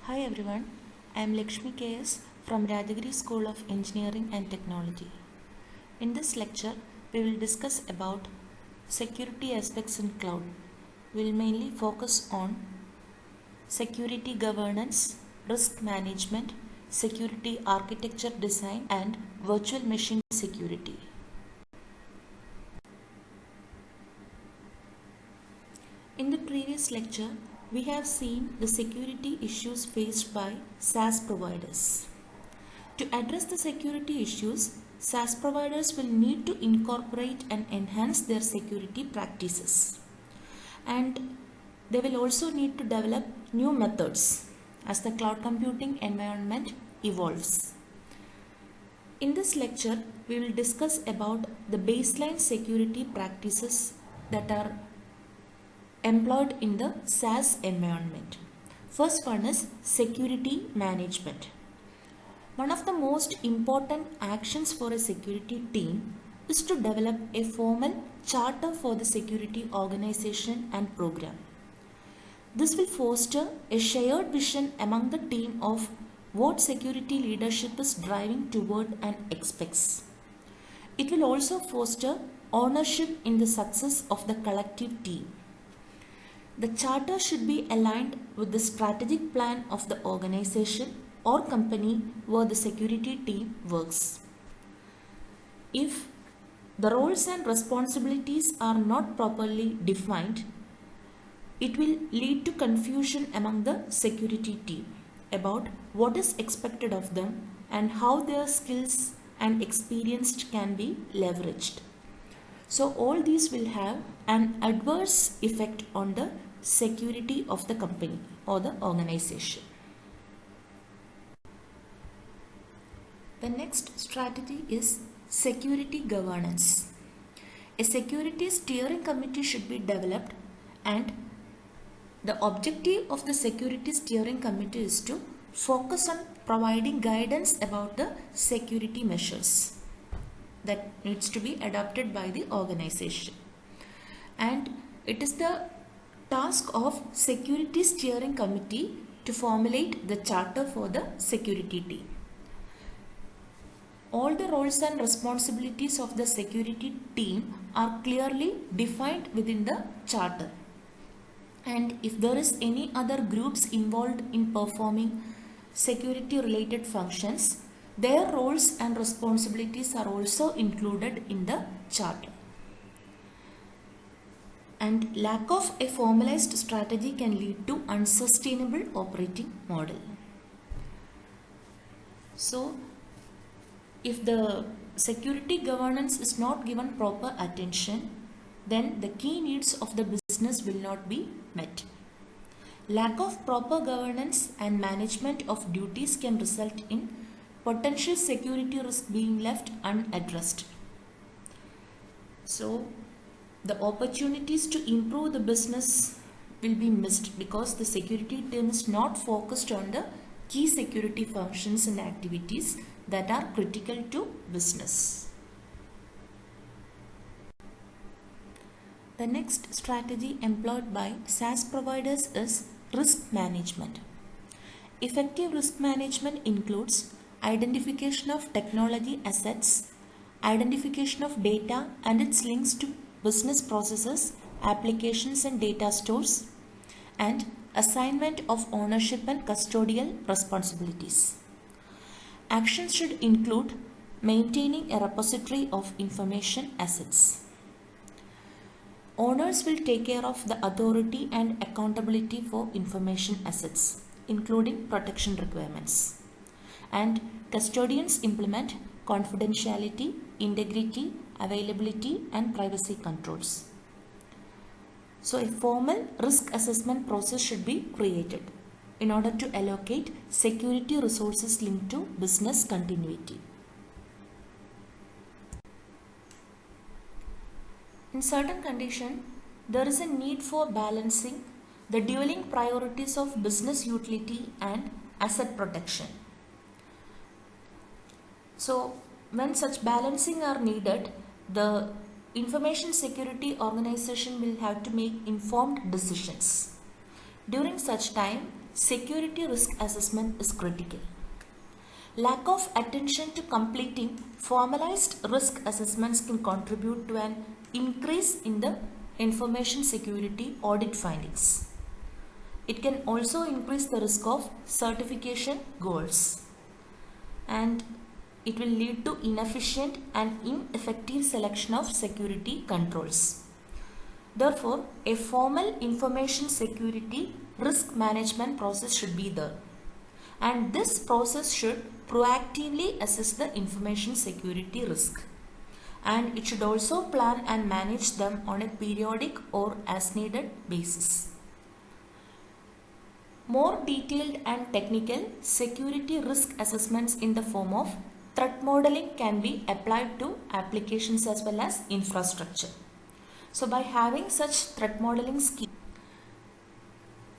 Hi everyone, I am Lakshmi KS from Rajagiri School of Engineering and Technology. In this lecture, we will discuss about security aspects in cloud. We will mainly focus on security governance, risk management, security architecture design and virtual machine security. In the previous lecture, we have seen the security issues faced by SaaS providers. To address the security issues, SaaS providers will need to incorporate and enhance their security practices. And they will also need to develop new methods as the cloud computing environment evolves. In this lecture, we will discuss about the baseline security practices that are employed in the SaaS environment. First one is security management. One of the most important actions for a security team is to develop a formal charter for the security organization and program. This will foster a shared vision among the team of what security leadership is driving toward and expects. It will also foster ownership in the success of the collective team. The charter should be aligned with the strategic plan of the organization or company where the security team works. If the roles and responsibilities are not properly defined, it will lead to confusion among the security team about what is expected of them and how their skills and experience can be leveraged. So all these will have an adverse effect on the security of the company or the organization. The next strategy is security governance. A security steering committee should be developed, and the objective of the security steering committee is to focus on providing guidance about the security measures that needs to be adopted by the organization. And it is the task of security steering committee to formulate the charter for the security team. All the roles and responsibilities of the security team are clearly defined within the charter. And if there is any other groups involved in performing security related functions, their roles and responsibilities are also included in the charter. And lack of a formalized strategy can lead to unsustainable operating model. So, if the security governance is not given proper attention, then the key needs of the business will not be met. Lack of proper governance and management of duties can result in potential security risk being left unaddressed. So, the opportunities to improve the business will be missed because the security team is not focused on the key security functions and activities that are critical to business. The next strategy employed by SaaS providers is risk management. Effective risk management includes identification of technology assets, identification of data and its links to business processes, applications and data stores, and assignment of ownership and custodial responsibilities. Actions should include maintaining a repository of information assets. Owners will take care of the authority and accountability for information assets, including protection requirements. And custodians implement confidentiality, integrity, availability and privacy controls. So a formal risk assessment process should be created in order to allocate security resources linked to business continuity. In certain conditions, there is a need for balancing the dueling priorities of business utility and asset protection. So, when such balancing are needed, the information security organization will have to make informed decisions. During such time, security risk assessment is critical. Lack of attention to completing formalized risk assessments can contribute to an increase in the information security audit findings. It can also increase the risk of certification goals, and it will lead to inefficient and ineffective selection of security controls. Therefore, a formal information security risk management process should be there, and this process should proactively assess the information security risk, and it should also plan and manage them on a periodic or as needed basis. More detailed and technical security risk assessments in the form of threat modeling can be applied to applications as well as infrastructure. So by having such threat modeling scheme,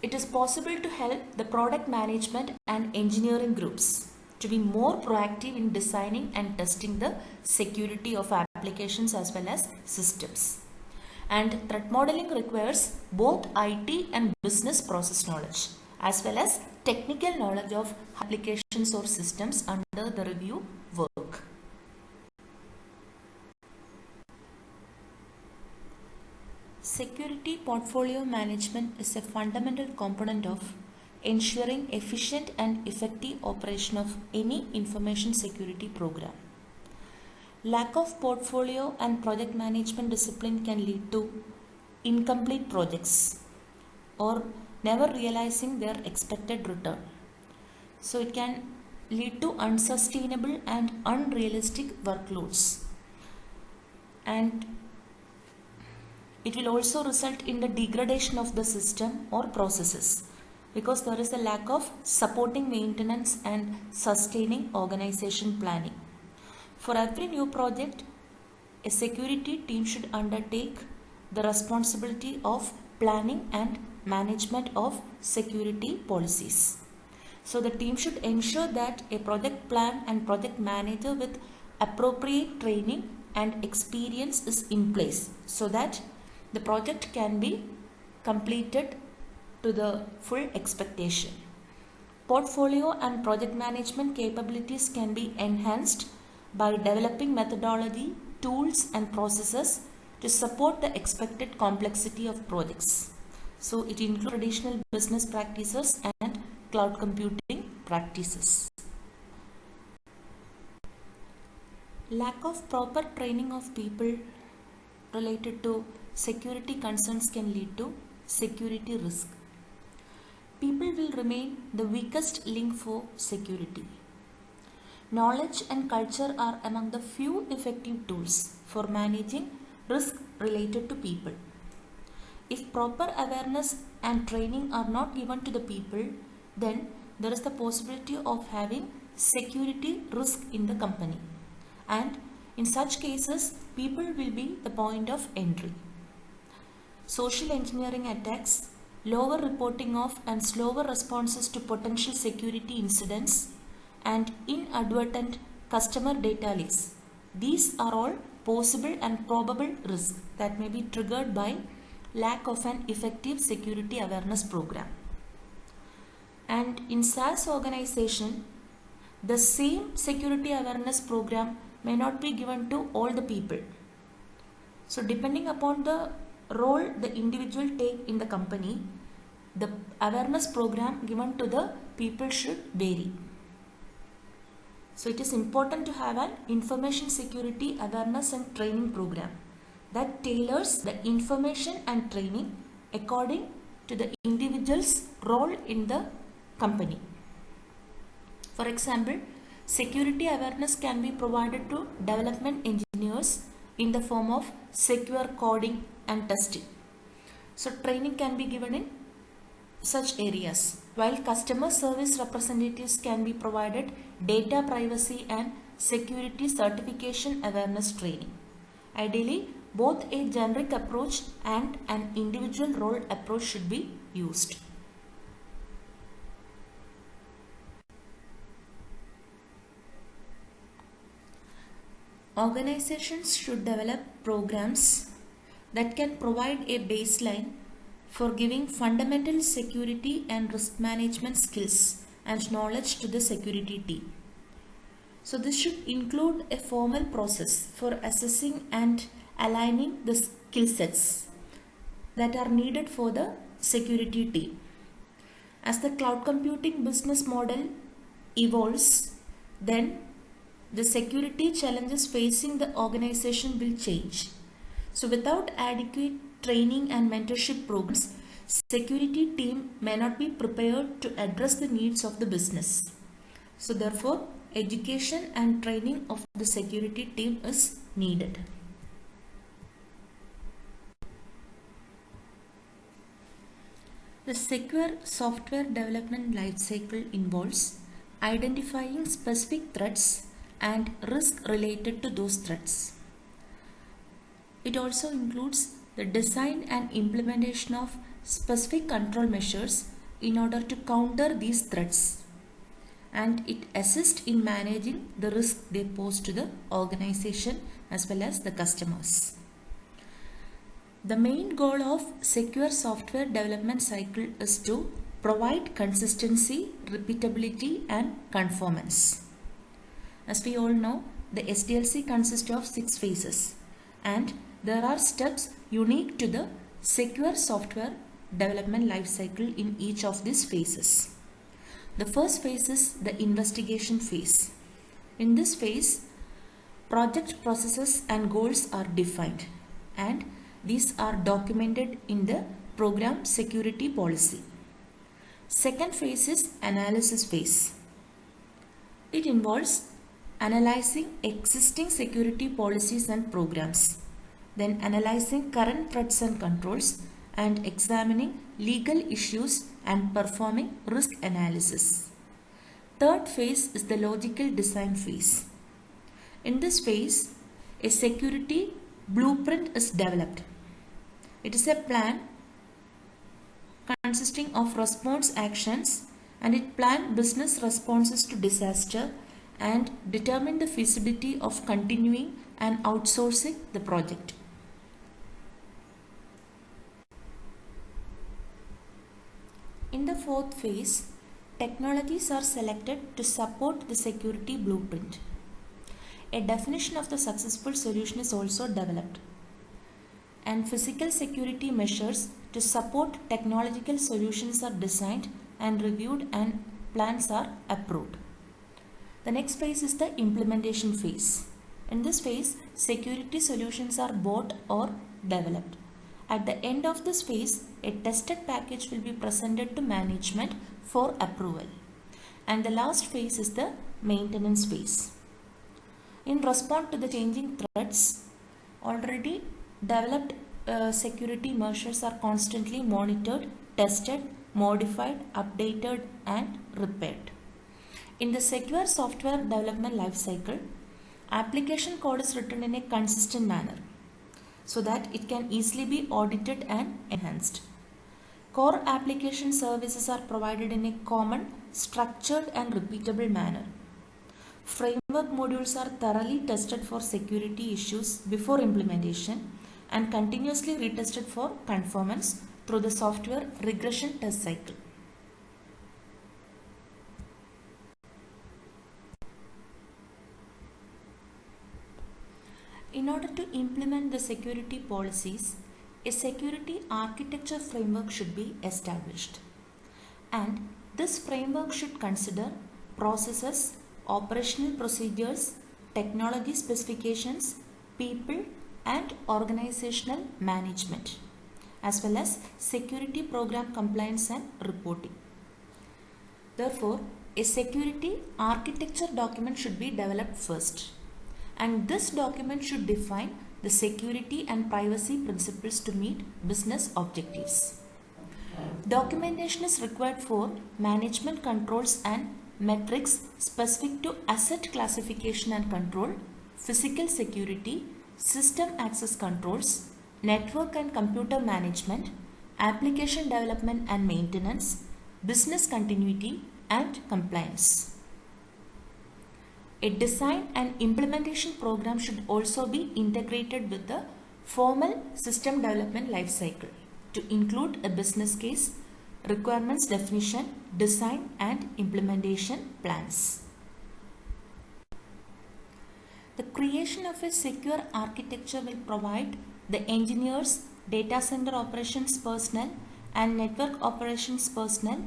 it is possible to help the product management and engineering groups to be more proactive in designing and testing the security of applications as well as systems. And threat modeling requires both IT and business process knowledge as well as technical knowledge of applications or systems under the review work. Security portfolio management is a fundamental component of ensuring efficient and effective operation of any information security program. Lack of portfolio and project management discipline can lead to incomplete projects or never realizing their expected return. So it can lead to unsustainable and unrealistic workloads, and it will also result in the degradation of the system or processes because there is a lack of supporting maintenance and sustaining organization planning. For every new project, a security team should undertake the responsibility of planning and management of security policies. So the team should ensure that a project plan and project manager with appropriate training and experience is in place so that the project can be completed to the full expectation. Portfolio and project management capabilities can be enhanced by developing methodology, tools and processes to support the expected complexity of projects. So it includes traditional business practices and cloud computing practices. Lack of proper training of people related to security concerns can lead to security risk. People will remain the weakest link for security. Knowledge and culture are among the few effective tools for managing risk related to people. If proper awareness and training are not given to the people, then there is the possibility of having security risk in the company. And in such cases, people will be the point of entry. Social engineering attacks, lower reporting of and slower responses to potential security incidents, and inadvertent customer data leaks. These are all possible and probable risks that may be triggered by lack of an effective security awareness program. And in SaaS organization, the same security awareness program may not be given to all the people. So depending upon the role the individual take in the company, the awareness program given to the people should vary. So it is important to have an information security awareness and training program that tailors the information and training according to the individual's role in the company. For example, security awareness can be provided to development engineers in the form of secure coding and testing. So training can be given in such areas, while customer service representatives can be provided data privacy and security certification awareness training. Ideally, both a generic approach and an individual role approach should be used. Organizations should develop programs that can provide a baseline for giving fundamental security and risk management skills and knowledge to the security team. So this should include a formal process for assessing and aligning the skill sets that are needed for the security team. As the cloud computing business model evolves, then the security challenges facing the organization will change. So without adequate training and mentorship programs, security team may not be prepared to address the needs of the business. So therefore, education and training of the security team is needed. The secure software development lifecycle involves identifying specific threats and risk related to those threats. It also includes the design and implementation of specific control measures in order to counter these threats, and it assists in managing the risk they pose to the organization as well as the customers. The main goal of secure software development cycle is to provide consistency, repeatability and conformance. As we all know, the SDLC consists of 6 phases, and there are steps unique to the secure software development life cycle in each of these phases. The first phase is the investigation phase. In this phase, project processes and goals are defined, and these are documented in the program security policy. Second phase is analysis phase. It involves analyzing existing security policies and programs, then analyzing current threats and controls, and examining legal issues and performing risk analysis. Third phase is the logical design phase. In this phase, a security blueprint is developed. It is a plan consisting of response actions, and it plans business responses to disaster and determine the feasibility of continuing and outsourcing the project. In the fourth phase, technologies are selected to support the security blueprint. A definition of the successful solution is also developed, and physical security measures to support technological solutions are designed and reviewed, and plans are approved. The next phase is the implementation phase. In this phase, security solutions are bought or developed. At the end of this phase, a tested package will be presented to management for approval. And the last phase is the maintenance phase. In response to the changing threats, already developed security measures are constantly monitored, tested, modified, updated and repaired. In the secure software development lifecycle, application code is written in a consistent manner so that it can easily be audited and enhanced. Core application services are provided in a common, structured and repeatable manner. Framework modules are thoroughly tested for security issues before implementation and continuously retested for conformance through the software regression test cycle. In order to implement the security policies, a security architecture framework should be established. And this framework should consider processes, operational procedures, technology specifications, people, and organizational management, as well as security program compliance and reporting. Therefore, a security architecture document should be developed first, and this document should define the security and privacy principles to meet business objectives. Documentation is required for management controls and metrics specific to asset classification and control, physical security, system access controls, network and computer management, application development and maintenance, business continuity and compliance. A design and implementation program should also be integrated with the formal system development lifecycle. to include a business case, requirements definition, design and implementation plans. The creation of a secure architecture will provide the engineers, data center operations personnel and network operations personnel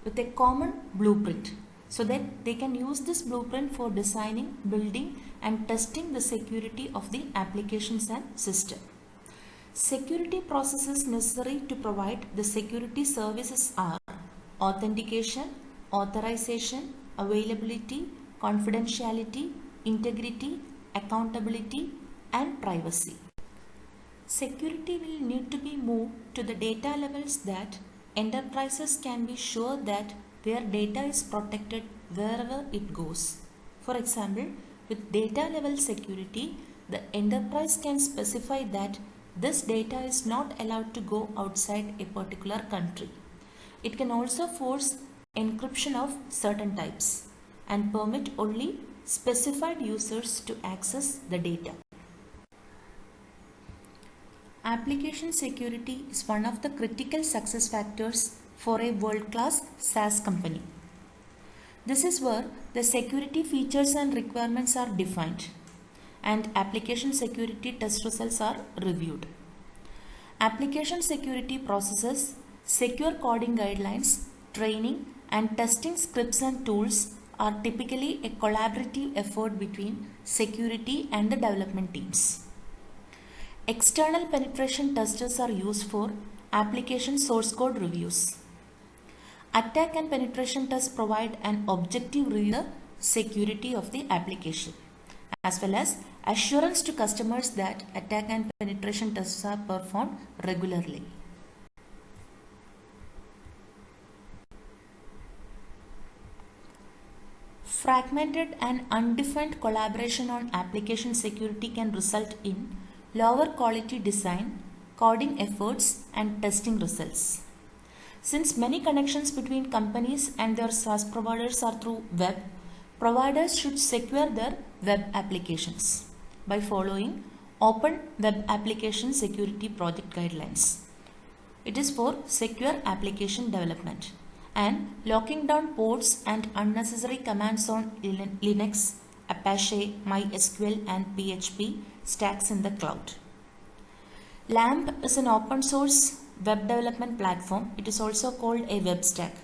with a common blueprint so that they can use this blueprint for designing, building and testing the security of the applications and system. Security processes necessary to provide the security services are authentication, authorization, availability, confidentiality, integrity, accountability and privacy. Security will need to be moved to the data levels that enterprises can be sure that their data is protected wherever it goes. For example, with data level security, the enterprise can specify that this data is not allowed to go outside a particular country. It can also force encryption of certain types and permit only specified users to access the data. Application security is one of the critical success factors for a world-class SaaS company. This is where the security features and requirements are defined and application security test results are reviewed. Application security processes, secure coding guidelines, training and testing scripts and tools are typically a collaborative effort between security and the development teams. External penetration testers are used for application source code reviews. Attack and penetration tests provide an objective review of the security of the application, as well as assurance to customers that attack and penetration tests are performed regularly. Fragmented and undefined collaboration on application security can result in lower quality design, coding efforts, and testing results. Since many connections between companies and their SaaS providers are through web, providers should secure their web applications by following Open Web Application Security Project Guidelines. It is for secure application development and locking down ports and unnecessary commands on Linux, Apache, MySQL and PHP stacks in the cloud. LAMP is an open source web development platform. It is also called a web stack.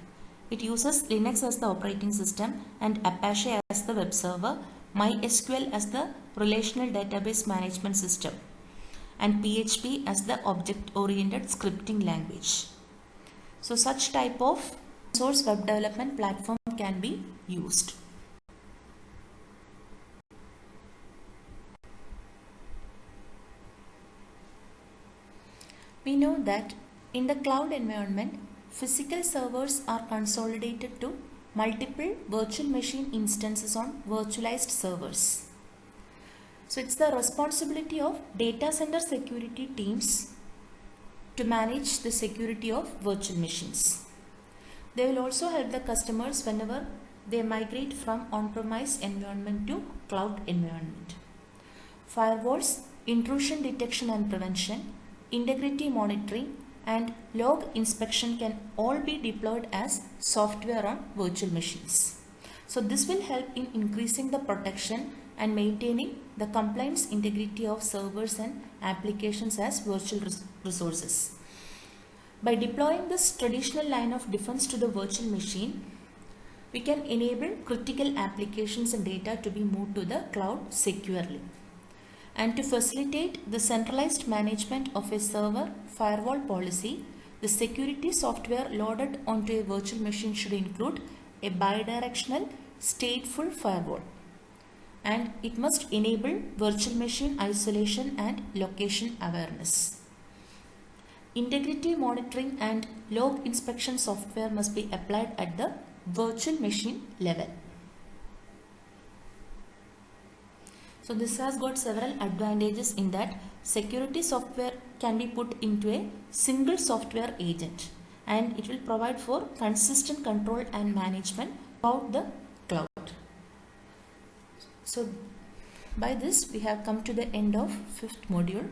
It uses Linux as the operating system and Apache as the web server, MySQL as the relational database management system, and PHP as the object-oriented scripting language. So such type of source web development platform can be used. We know that in the cloud environment, physical servers are consolidated to multiple virtual machine instances on virtualized servers. So it's the responsibility of data center security teams to manage the security of virtual machines. They will also help the customers whenever they migrate from on-premise environment to cloud environment. Firewalls, intrusion detection and prevention, integrity monitoring and log inspection can all be deployed as software on virtual machines. So this will help in increasing the protection and maintaining the compliance integrity of servers and applications as virtual resources. By deploying this traditional line of defense to the virtual machine, we can enable critical applications and data to be moved to the cloud securely. And to facilitate the centralized management of a server firewall policy, the security software loaded onto a virtual machine should include a bidirectional stateful firewall. And it must enable virtual machine isolation and location awareness. Integrity monitoring and log inspection software must be applied at the virtual machine level. So this has got several advantages in that security software can be put into a single software agent and it will provide for consistent control and management throughout the cloud. So by this we have come to the end of 5th module.